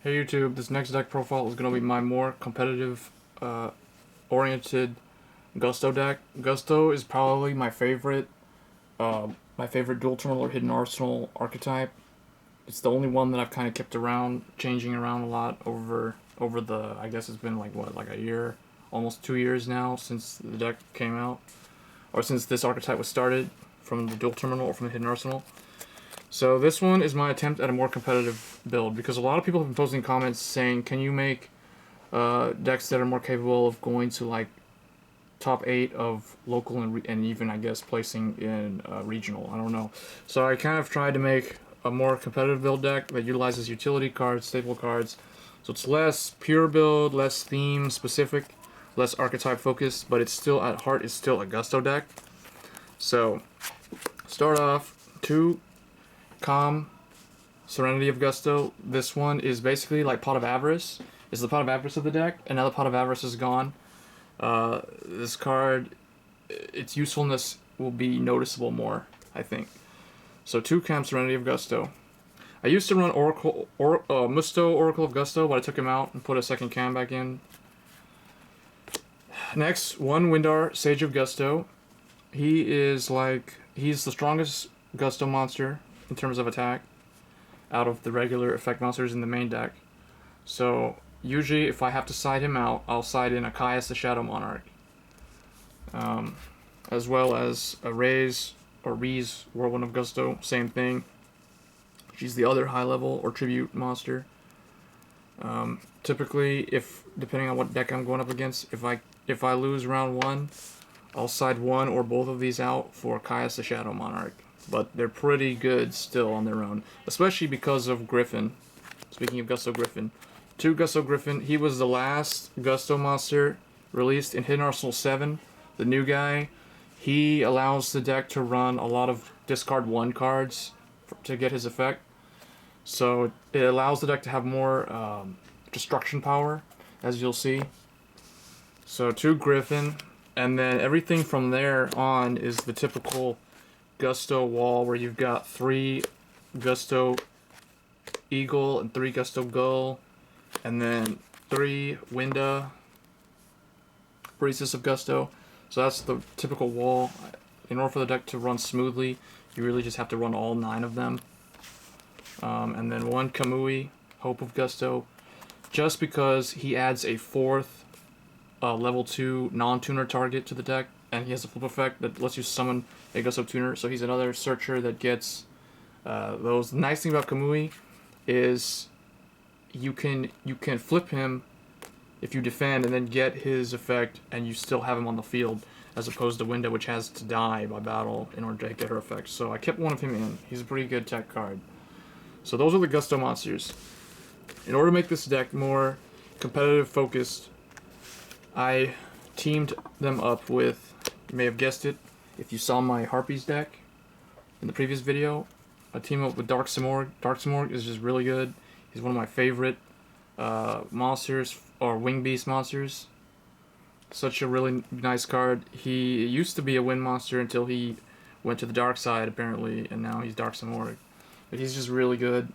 Hey YouTube, this next deck profile is going to be my more competitive oriented Gusto deck. Gusto is probably my favorite dual terminal or hidden arsenal archetype. It's the only one that I've kind of kept around, changing around a lot over the, I guess it's been like a year, almost 2 years now since the deck came out, or since this archetype was started from the dual terminal or from the hidden arsenal. So this one is my attempt at a more competitive build, because a lot of people have been posting comments saying, can you make decks that are more capable of going to like top 8 of local and even, I guess, placing in regional. I don't know. So I kind of tried to make a more competitive build deck that utilizes utility cards, staple cards. So it's less pure build, less theme specific, less archetype focused, but it's still, at heart, it's still a Gusto deck. So start off, 2 Caam, Serenity of Gusto. This one is basically like Pot of Avarice. It's the Pot of Avarice of the deck, and now the Pot of Avarice is gone. This card, its usefulness will be noticeable more, I think. So 2 Caam, Serenity of Gusto. I used to run Musto Oracle of Gusto, but I took him out and put a second Caam back in. Next, 1 Windaar, Sage of Gusto. He's the strongest Gusto monster in terms of attack out of the regular effect monsters in the main deck. So usually if I have to side him out, I'll side in a Caius the Shadow Monarch, as well as a Reeze Whirlwind of Gusto, same thing. She's the other high level or tribute monster. Typically, depending on what deck I'm going up against, if I lose round 1, I'll side one or both of these out for Caius the Shadow Monarch. But they're pretty good still on their own, especially because of Griffin. Speaking of Gusto Griffin, 2 Gusto Griffin. He was the last Gusto monster released in Hidden Arsenal 7, the new guy. He allows the deck to run a lot of discard 1 cards to get his effect. So it allows the deck to have more destruction power, as you'll see. So 2 Griffin, and then everything from there on is the typical Gusto wall, where you've got 3 Gusto Egul and 3 Gusto Gull, and then 3 Winda, Priestess of Gusto. So that's the typical wall. In order for the deck to run smoothly, you really just have to run all 9 of them. And then 1 Kamui, Hope of Gusto, just because he adds a 4th level 2 non-tuner target to the deck, and he has a flip effect that lets you summon a Gusto tuner, so he's another searcher that gets those. The nice thing about Kamui is you can flip him if you defend and then get his effect, and you still have him on the field, as opposed to Winda, which has to die by battle in order to get her effect. So I kept one of him in. He's a pretty good tech card. So those are the Gusto monsters. In order to make this deck more competitive focused, I teamed them up with, you may have guessed it if you saw my Harpies deck in the previous video, I team up with Dark Simorgh. Dark Simorgh is just really good. He's one of my favorite monsters, or wing beast monsters. Such a really nice card. He used to be a win monster until he went to the dark side, apparently, and now he's Dark Simorgh. But he's just really good.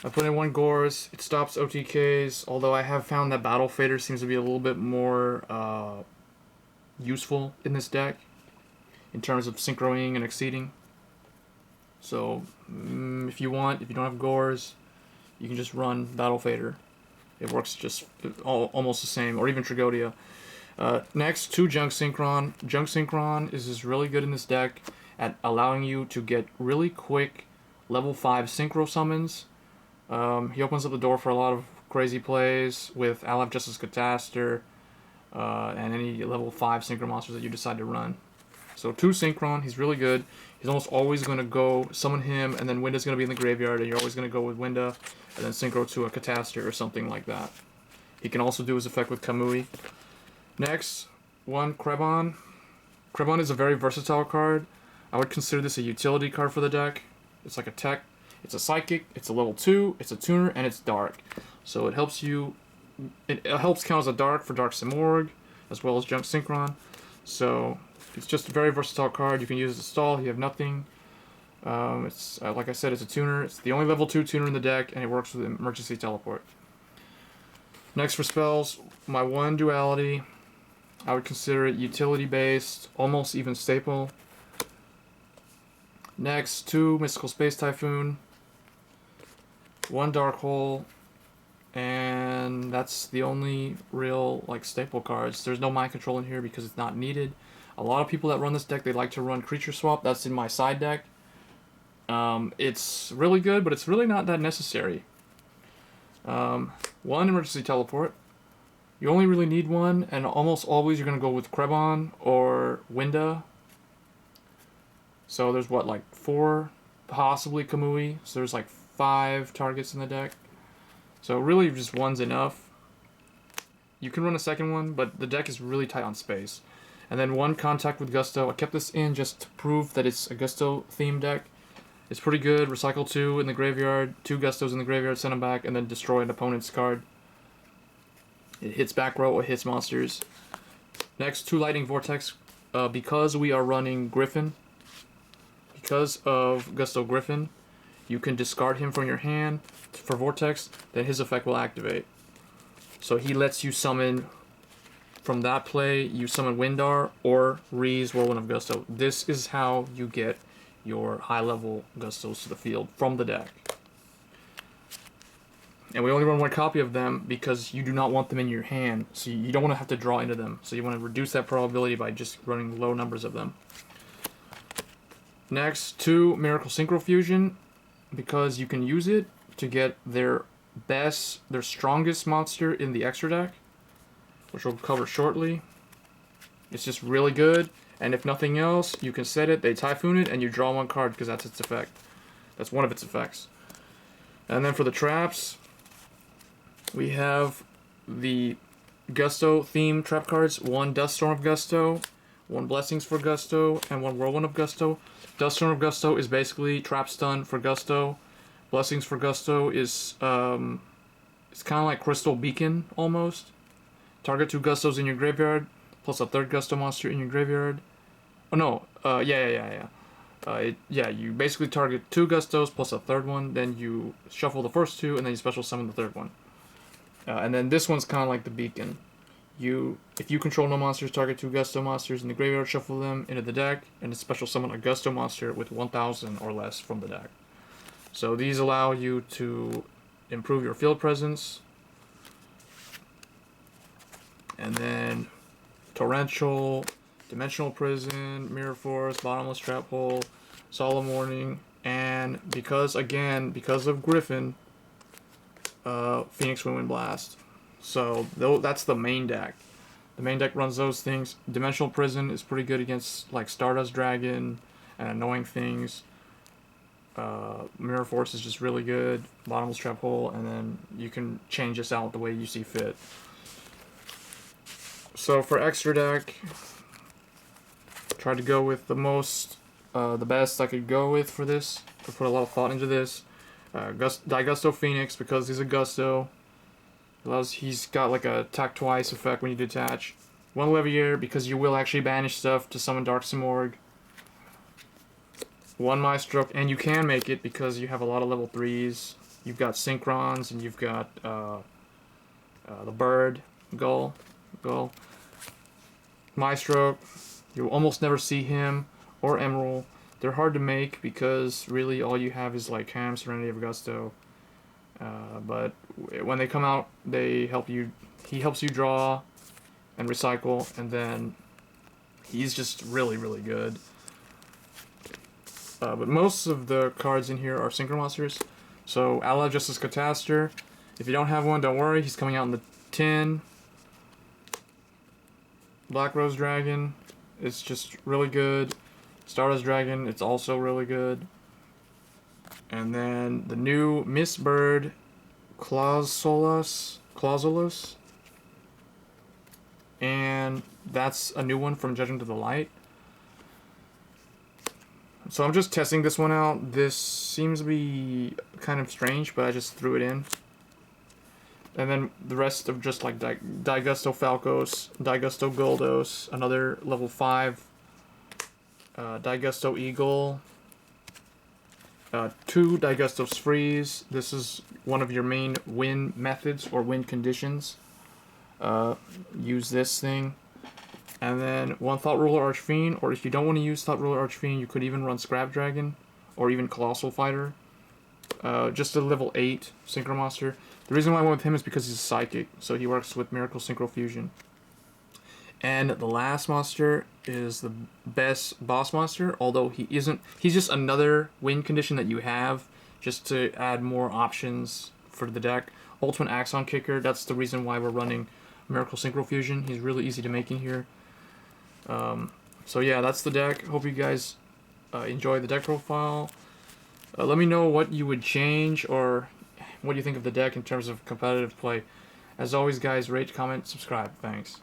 I put in 1 Gorz. It stops OTKs, although I have found that Battle Fader seems to be a little bit more useful in this deck in terms of synchroing and exceeding. So if you don't have Gorz, you can just run Battle Fader. It works just almost the same, or even Tragodia. Next, 2 Junk Synchron. Junk Synchron is just really good in this deck at allowing you to get really quick level 5 Synchro summons. He opens up the door for a lot of crazy plays with Allied Justice Catastor and any level 5 Synchro monsters that you decide to run. So 2 Synchron, he's really good. He's almost always going to go summon him, and then Winda's going to be in the graveyard, and you're always going to go with Winda, and then Synchro to a Catastor or something like that. He can also do his effect with Kamui. Next, 1 Krebon. Krebon is a very versatile card. I would consider this a utility card for the deck. It's like a tech. It's a psychic, it's a level 2, it's a tuner, and it's dark. So it helps you, it helps count as a dark for Dark Simorgh, as well as Junk Synchron. So it's just a very versatile card. You can use it as a stall, you have nothing. It's like I said, it's a tuner. It's the only level 2 tuner in the deck, and it works with Emergency Teleport. Next for spells, my one Duality. I would consider it utility-based, almost even staple. Next, 2 Mystical Space Typhoon, 1 Dark Hole, and that's the only real like staple cards. There's no Mind Control in here because it's not needed. A lot of people that run this deck, they like to run Creature Swap. That's in my side deck. It's really good, but it's really not that necessary. 1 Emergency Teleport. You only really need 1, and almost always you're going to go with Krebons or Winda. So there's what, like 4, possibly Kamui. So there's like 5 targets in the deck. So really just 1's enough. You can run a second one, but the deck is really tight on space. And then 1 Contact with Gusto. I kept this in just to prove that it's a Gusto themed deck. It's pretty good. Recycle 2 in the graveyard, 2 Gustos in the graveyard, send them back, and then destroy an opponent's card. It hits back row, it hits monsters. Next, 2 Lightning Vortex. Because we are running Griffin, because of Gusto Griffin, you can discard him from your hand for Vortex, then his effect will activate. So he lets you summon, from that play, you summon Windaar or Reeze Whirlwind of Gusto. This is how you get your high-level Gustos to the field from the deck. And we only run 1 copy of them because you do not want them in your hand, so you don't want to have to draw into them. So you want to reduce that probability by just running low numbers of them. Next, 2 Miracle Synchro Fusion, because you can use it to get their strongest monster in the extra deck, which we'll cover shortly. It's just really good, and if nothing else, you can set it, they Typhoon it, and you draw 1 card because that's its effect. That's one of its effects. And then for the traps, we have the Gusto theme trap cards, 1 Duststorm of Gusto, 1 Blessings for Gusto, and 1 Whirlwind of Gusto. Duststorm of Gusto is basically trap stun for Gusto. Blessings for Gusto is it's kind of like Crystal Beacon almost. Target 2 Gustos in your graveyard plus a 3rd Gusto monster in your graveyard. Oh no, you basically target 2 Gustos plus a 3rd one, then you shuffle the first 2, and then you special summon the 3rd one. And then this one's kind of like the Beacon. If you control no monsters, target 2 Gusto monsters in the graveyard, shuffle them into the deck, and special summon a Gusto monster with 1,000 or less from the deck. So these allow you to improve your field presence. And then Torrential, Dimensional Prison, Mirror Force, Bottomless Trap Hole, Solemn Warning, and because of Griffin, Phoenix Wind Blast. So that's the main deck. The main deck runs those things. Dimensional Prison is pretty good against like Stardust Dragon and annoying things. Mirror Force is just really good. Bottomless Trap Hole, and then you can change this out the way you see fit. So for extra deck, tried to go with the best I could go with for this. I put a lot of thought into this. Daigusto Phoenix, because he's a Gusto. He's got like a attack twice effect when you detach. 1 Leviair, because you will actually banish stuff to summon Dark Simorgh. 1 Maestroke, and you can make it because you have a lot of level 3s. You've got Synchrons, and you've got the bird, Gull. Maestroke, you almost never see him, or Emeral. They're hard to make because really all you have is like Caam, Serenity of Gusto. But when they come out, they help you. He helps you draw and recycle, and then he's just really, really good. But most of the cards in here are Synchro monsters. So Allied Justice Catastor. If you don't have one, don't worry. He's coming out in the tin. Black Rose Dragon. It's just really good. Stardust Dragon. It's also really good. And then the new Miss Bird Clausolus. And that's a new one from Judgment to the Light. So I'm just testing this one out. This seems to be kind of strange, but I just threw it in. And then the rest of just like Daigusto Falcos, Daigusto Guldos, another level 5, Daigusto Egul, 2 Daigustos Freeze. This is one of your main win methods or win conditions. Use this thing. And then 1 Thought Ruler Archfiend, or if you don't want to use Thought Ruler Archfiend, you could even run Scrap Dragon, or even Colossal Fighter. Just a level 8 Synchro Monster. The reason why I went with him is because he's a Psychic, so he works with Miracle Synchro Fusion. And the last monster is the best boss monster, although he isn't. He's just another win condition that you have, just to add more options for the deck. Ultimate Axon Kicker, that's the reason why we're running Miracle Synchro Fusion. He's really easy to make in here. So yeah, that's the deck. Hope you guys enjoy the deck profile. Let me know what you would change, or what you think of the deck in terms of competitive play. As always, guys, rate, comment, subscribe. Thanks.